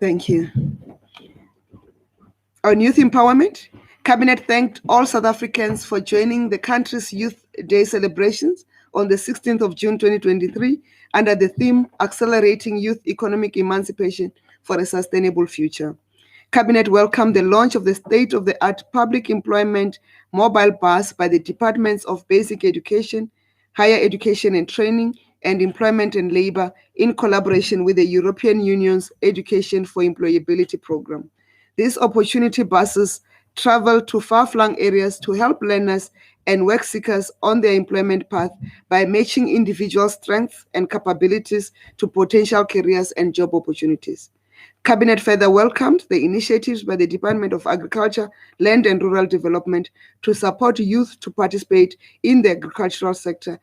Thank you. On youth empowerment, Cabinet thanked all South Africans for joining the country's Youth Day celebrations on the 16th of June 2023 under the theme Accelerating Youth Economic Emancipation for a Sustainable Future. Cabinet welcomed the launch of the state-of-the-art public employment mobile bus by the Departments of Basic Education, Higher Education and Training, and Employment and Labor in collaboration with the European Union's Education for Employability program. These opportunity buses travel to far-flung areas to help learners and work seekers on their employment path by matching individual strengths and capabilities to potential careers and job opportunities. Cabinet further welcomed the initiatives by the Department of Agriculture, Land and Rural Development to support youth to participate in the agricultural sector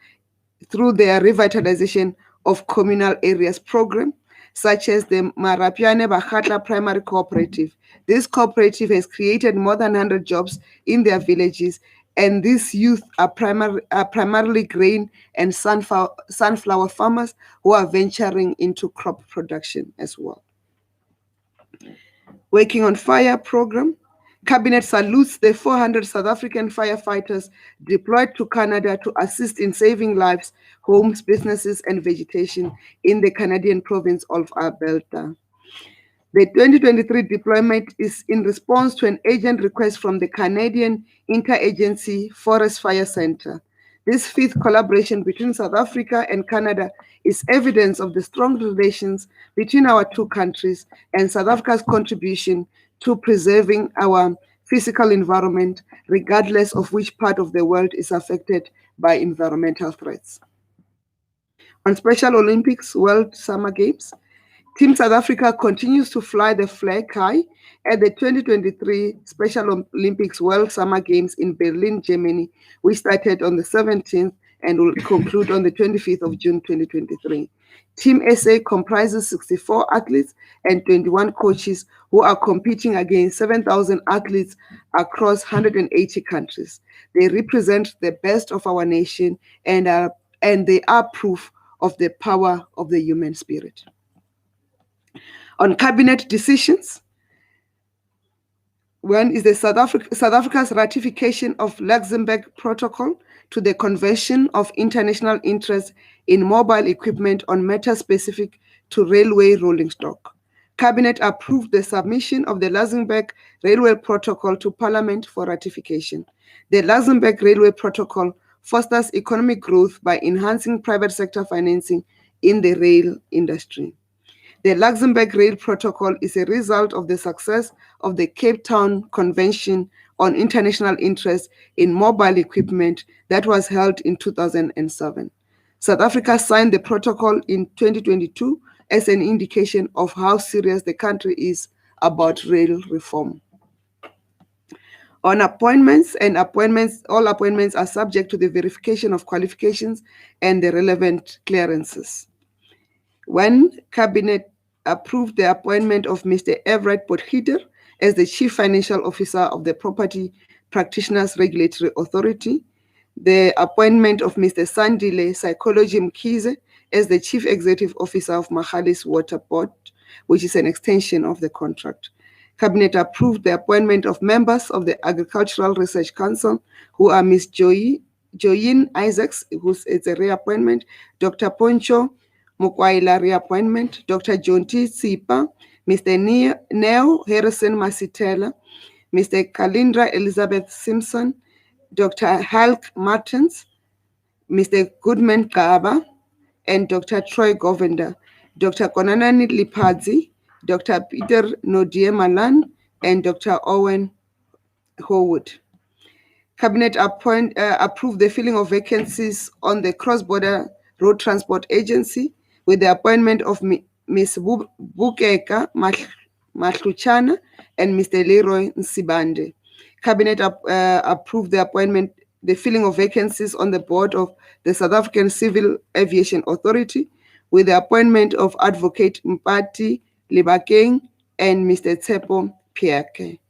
through their revitalization of communal areas program, such as the Marapiane Bakhatla Primary Cooperative. This cooperative has created more than 100 jobs in their villages, and these youth are primarily grain and sunflower farmers who are venturing into crop production as well. Working on Fire program, Cabinet salutes the 400 South African firefighters deployed to Canada to assist in saving lives, homes, businesses, and vegetation in the Canadian province of Alberta. The 2023 deployment is in response to an urgent request from the Canadian Interagency Forest Fire Center. This fifth collaboration between South Africa and Canada is evidence of the strong relations between our two countries and South Africa's contribution to preserving our physical environment, regardless of which part of the world is affected by environmental threats. On Special Olympics World Summer Games, Team South Africa continues to fly the flag high at the 2023 Special Olympics World Summer Games in Berlin, Germany, which started on the 17th and will conclude on the 25th of June 2023. Team SA comprises 64 athletes and 21 coaches who are competing against 7,000 athletes across 180 countries. They represent the best of our nation and they are proof of the power of the human spirit. On cabinet decisions, one is the South Africa's ratification of Luxembourg Protocol to the Convention of International Interest in Mobile Equipment on matters specific to railway rolling stock. Cabinet approved the submission of the Luxembourg Railway Protocol to Parliament for ratification. The Luxembourg Railway Protocol fosters economic growth by enhancing private sector financing in the rail industry. The Luxembourg Rail Protocol is a result of the success of the Cape Town Convention on International Interest in Mobile Equipment that was held in 2007. South Africa signed the protocol in 2022 as an indication of how serious the country is about rail reform. On appointments, all appointments are subject to the verification of qualifications and the relevant clearances. When Cabinet approved the appointment of Mr. Everett Potgieter as the Chief Financial Officer of the Property Practitioners Regulatory Authority, the appointment of Mr. Sandile Psychology Mkhize as the Chief Executive Officer of Magalies Water Board, which is an extension of the contract. Cabinet approved the appointment of members of the Agricultural Research Council, who are Ms. Joyine Isaacs, it's a reappointment, Dr. Poncho Mokwaila reappointment, Dr. Jonty Tsipa, Mr. Neo Harrison Masitela, Mr. Kalindra Elizabeth Simpson, Dr. Hulk Martins, Mr. Goodman Gaba, and Dr. Troy Govender, Dr. Konanani Lipadzi, Dr. Peter Nodie Malan, and Dr. Owen Horwood. Cabinet approved the filling of vacancies on the Cross-Border Road Transport Agency with the appointment of Ms. Bukeka Mahluchana and Mr. Leroy Nsibande. Cabinet approved the filling of vacancies on the board of the South African Civil Aviation Authority with the appointment of Advocate Mpati Libakeng and Mr. Tsepo Piake.